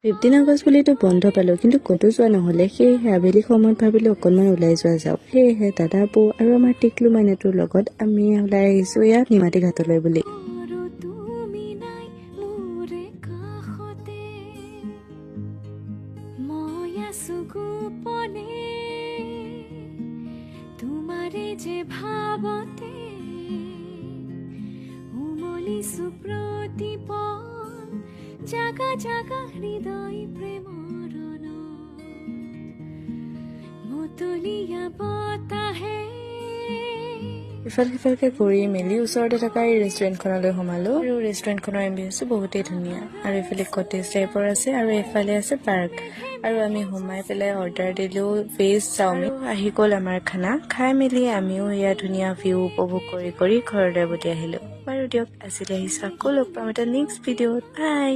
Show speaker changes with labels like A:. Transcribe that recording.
A: 15 আগষ্ট বুলিতো বন্ধ পালো কিন্তু ক'তো যোৱা নহ'লে সেয়েহে আবেলি সময়ত ভাবিলো অকণমান ওলাই যোৱা যাওক সেয়েহে দাদা বৌ আৰু আমাৰ টিকলু মাইনাটোৰ লগত আমি ওলাই আহিছো ইয়াত নিমাতী ঘাটলৈ বুলি
B: জাগা জাগা হৃদয় প্রেমরণ মতলিয়া বতাহে
A: ইফাল সিফালকে কৰি মেলি ওচৰতে থকা এই ৰেষ্টুৰেণ্টখনলৈ সোমালো আৰু ৰেষ্টুৰেণ্টখনৰ এম্বিয়েন্সো বহুতেই ধুনীয়া আৰু এইফালে কটেজ টাইপৰ আছে আৰু এইফালে আছে পাৰ্ক আৰু আমি সোমাই পেলাই অৰ্ডাৰ দিলো ভেজ চাওমিন আহি গ'ল আমাৰ খানা খাই মেলি আমিও ইয়াৰ ধুনীয়া ভিউ উপভোগ কৰি ঘৰলৈ উভতি আহিলো বাৰু দিয়ক আজিলৈ আহিছো আকৌ লগ পাম এটা নেক্সট ভিডিঅ'ত বাই